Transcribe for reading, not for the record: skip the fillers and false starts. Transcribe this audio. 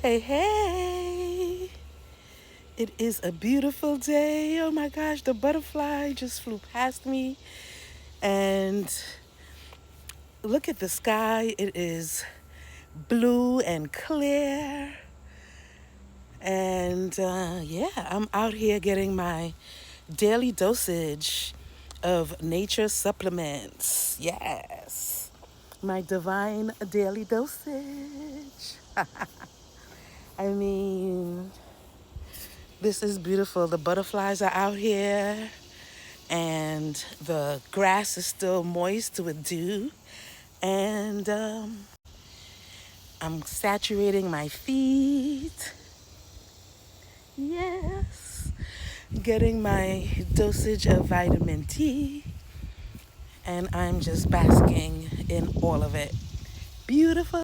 Hey, hey. It is a beautiful day. Oh my gosh, the butterfly just flew past me. And look at the sky. It is blue and clear. And yeah, I'm out here getting my daily dosage of nature supplements. Yes. My divine daily dosage. I mean, this is beautiful. The butterflies are out here, and the grass is still moist with dew. And I'm saturating my feet. Yes. Getting my dosage of vitamin D. And I'm just basking in all of it. Beautiful.